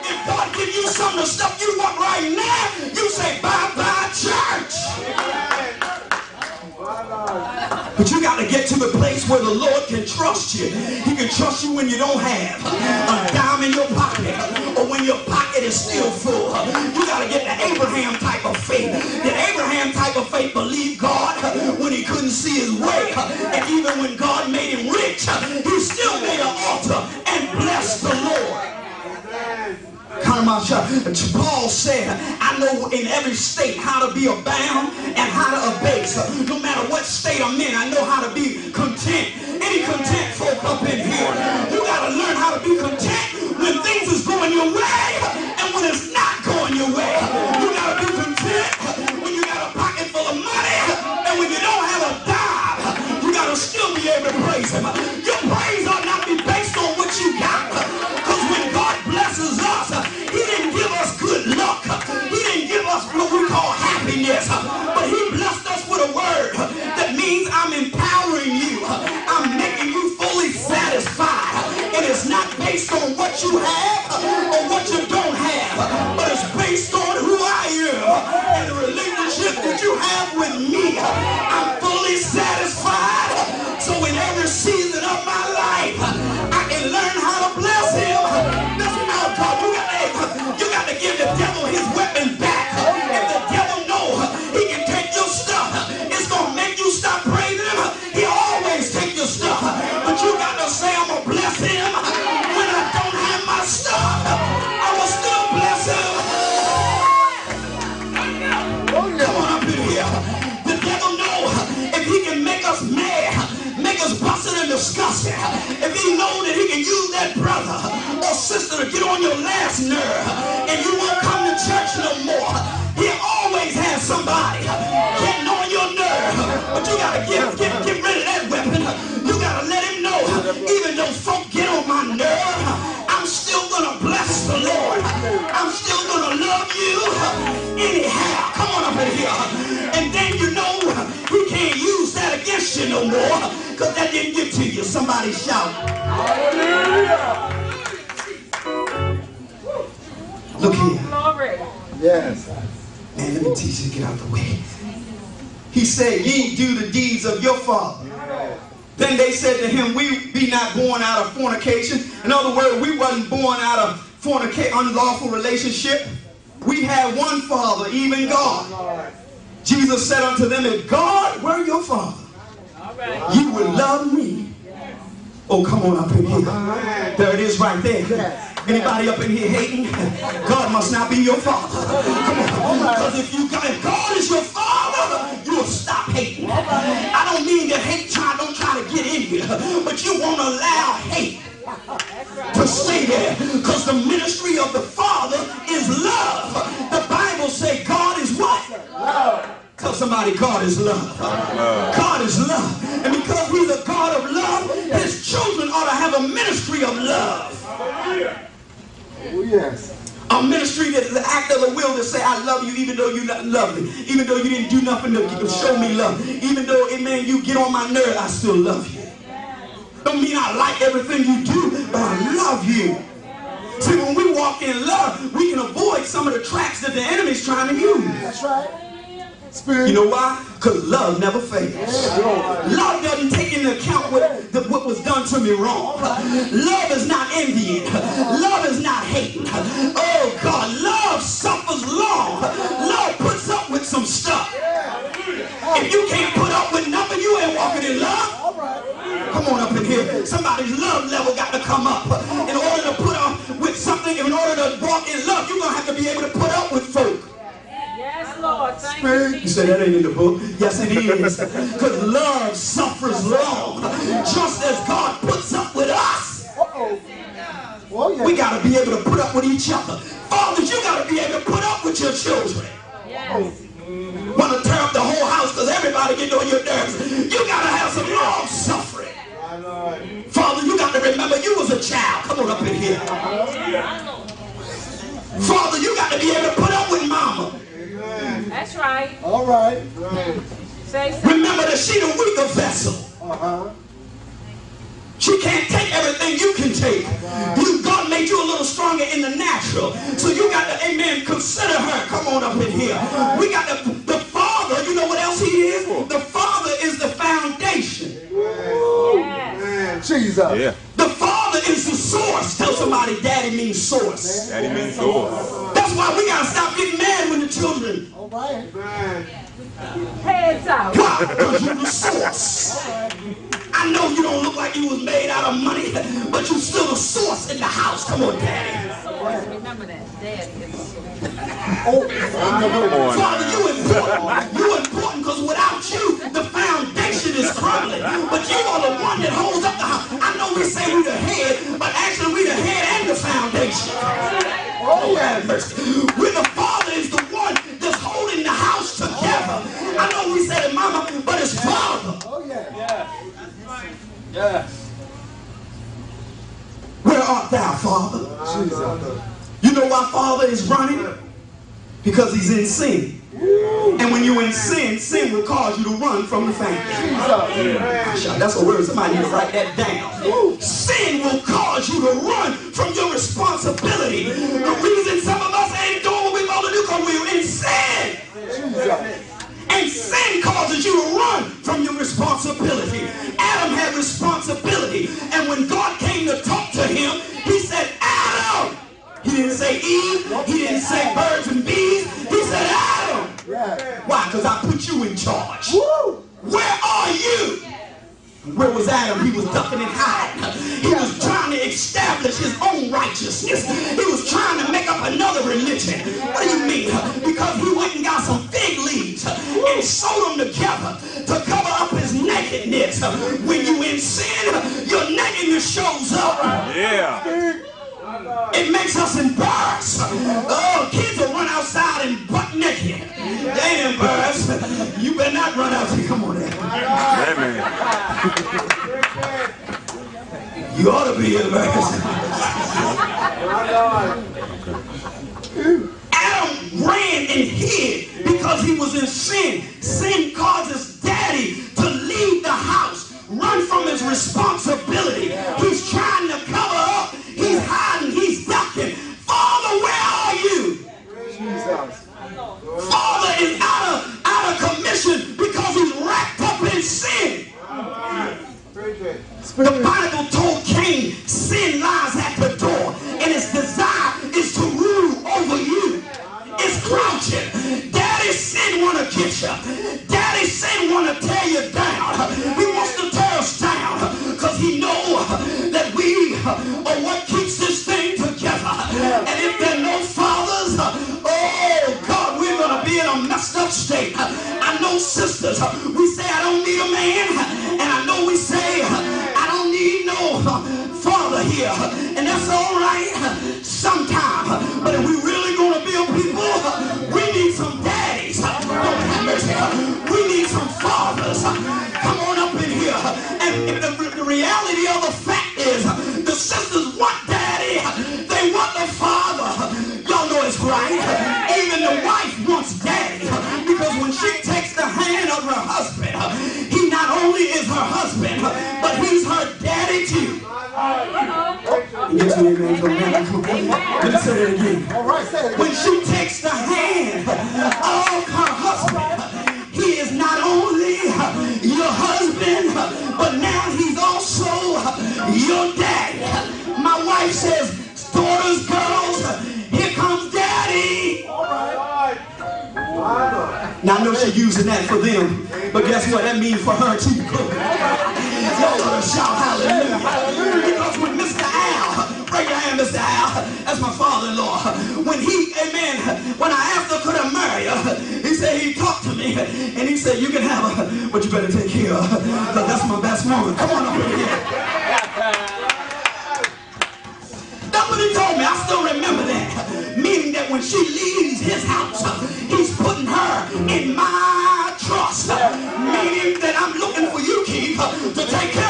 If God gives you some of the stuff you want right now, you say bye-bye church. But you got to get to the place where the Lord can trust you. He can trust you when you don't have a dime in your pocket, or when your pocket is still full. You got to get the Abraham type of faith. The Abraham type of faith believed God when he couldn't see his way. And even when God made him rich, he still made an altar and blessed the Lord. Paul said, I know in every state how to be abound and how to abase. No matter what state I'm in, I know how to be content. Any content folk up in here, you got to learn how to be content when things is going your way and when it's not going your way. You got to be content when you got a pocket full of money and when you don't have a dime. You got to still be able to praise him. Your praise ought not be based on what you got, because when God blesses us, he didn't give us good luck. He didn't give us what we call happiness. But he blessed us with a word that means I'm empowering you. I'm making you fully satisfied. And it's not based on what you have or what you don't have, but it's based on who I am and the relationship that you have with me. I'm fully satisfied. So in every season of my life, I can learn how to bless him. Listen out, God. You got to give the devil his weapon back. If the devil knows he can take your stuff, it's going to make you stop praising him. He always take your stuff. But you got to say, I'm going to bless him when I don't have my stuff. I will still bless him. Come on up in here. The devil knows if he can make us mad, make us busted and disgusted, if he knows that he can use that brother or sister to get on your last nerve and you won't come to church no more, he always has somebody getting on your nerve. But you got to get rid of that weapon. You got to let him know, even though folk get on my nerve, I'm still going to bless the Lord. I'm still going to love you anyhow. Come on up in here. And then you know he can't use that against you no more, because that didn't get to you. Somebody shout. Hallelujah. Look here. Yes. Man, let me teach you to get out of the way. He said, ye do the deeds of your father. Then they said to him, we be not born out of fornication. In other words, we wasn't born out of unlawful relationship. We had one father, even God. Jesus said unto them, if God were your father, you would love me. Oh, come on up in here. There it is right there. Anybody up in here hating? God must not be your father. Come on. Because if God is your father, you'll stop hating. I don't mean that hate don't try to get in you, but you won't allow hate to stay there, because the ministry of the Father is love. The Bible says God is what? Love. Tell somebody, God is love. God is love. And because he's a God of love, his children ought to have a ministry of love. Oh, yes. A ministry that is the act of the will to say, I love you even though you not love me. Even though you didn't do nothing to show me love. Even though, amen, you get on my nerve, I still love you. Don't mean I like everything you do, but I love you. See, when we walk in love, we can avoid some of the traps that the enemy's trying to use. That's right. Spirit. You know why? Because love never fails. Love doesn't take into account what was done to me wrong. Love is not envying. Love is not hating. Oh God, love suffers long. Love puts up with some stuff. If you can't put up with nothing, you ain't walking in love. Come on up in here. Somebody's love level got to come up. In order to put up with something, in order to walk in love, you're going to have to be able to put up with folk. Yes, Lord. Thank you. You said that ain't in the book. Yes, it is. Because love suffers long. Just as God puts up with us. Oh, yeah. We got to be able to put up with each other. Fathers, you got to be able to put up with your children. Yes. Want to tear up the whole house because everybody get on your nerves. You got to have some long suffering. Father, you got to remember you was a child. Come on up in here. Father, you got to be able to put up with mama. That's right. All right. Say something. Remember that she the weaker vessel. She can't take everything you can take. God made you a little stronger in the natural. So you got to, amen, consider her. Come on up in here. We got the Father. You know what else he is? The Father is the foundation. Yes. Jesus. Yeah. The Father is the source. Tell somebody, Daddy means source. Daddy means source. That's why we got to stop getting mad when the children. All right. Heads out. Why? Because you're the source. I know you don't look like you was made out of money, but you still the source in the house. Come on, Daddy. Remember that. Daddy is the source. Father, you important. You important because without you, the foundation is crumbling. But you are the one that holds up the house. I know we say we the head, but actually we the head and the foundation. Oh, yeah, mercy. We're the Father is the one that's holding the house together. I know we said it, Mama, but it's Father. Oh, yeah. Yes. Where art thou, Father? Jesus. You know why Father is running? Because he's in sin. And when you're in sin, sin will cause you to run from the family. That's a word. Somebody need to write that down. Sin will cause you to run from your responsibility. The reason some of us ain't doing what we're supposed to do because we're in sin. And sin causes you to run from your responsibility. Adam had responsibility. And when God came to talk to him, he said, Adam. He didn't say Eve. He didn't say birds and bees. He said Adam. Why? Because I put you in charge. Where are you? Where was Adam? He was ducking and hiding. He was trying to establish his own righteousness. He was trying to make up another religion. What do you mean? Because he went and got some fig leaves and sewed them together to cover up his nakedness. When you in sin, your nakedness shows up. Yeah. It makes us embarrassed. Oh, kids will run outside and butt naked. They ain't embarrassed. You better not run out here. Come on there. You ought to be embarrassed. Adam ran and hid because he was in sin. Sin causes daddy to leave the house, run from his responsibility. He's trying to cover up. He's hiding. He's ducking. Father, where are you? Jesus. Father is out of commission because he's wrapped up in sin. The Bible told Cain, sin lies at the door, and its desire is to rule over you. It's crouching. Daddy, sin want to get you. Daddy, sin want to tear you down. He wants to tear us down because he knows that we are what keeps this thing together. And if there are no fathers, oh God, we're going to be in a messed up state. I know sisters, we say I don't need a man, and I know we say I don't need no father here, and that's all right sometime. But if we really going to be a people, we need some daddies. Don't have mercy. We need some fathers. Come on up in here. And the reality of the fact is, the sisters want daddy. They want the father. Y'all know it's right. Even the wife wants daddy, because when she takes the hand of her husband, he not only is her husband, but he's her daddy too. Let me say it again. All right, say it. When she takes the hand of her husband, he is not only your husband, but now he's also your daddy. My wife says, daughters, girls, here comes daddy. All right. Now I know she's using that for them, but guess what? That means for her too. Y'all ought to shout hallelujah. Because when Mr. Al, break your hand, Mr. Al, that's my father-in-law. When he, amen, when I asked her could I marry her, he said he talked to me and he said you can have her, but you better take care of her, because that's my best woman. Come on up here. That's what he told me. I still remember that. Meaning that when she leaves his house, he's putting her in my trust. Meaning that I'm looking for you, Keith, to take care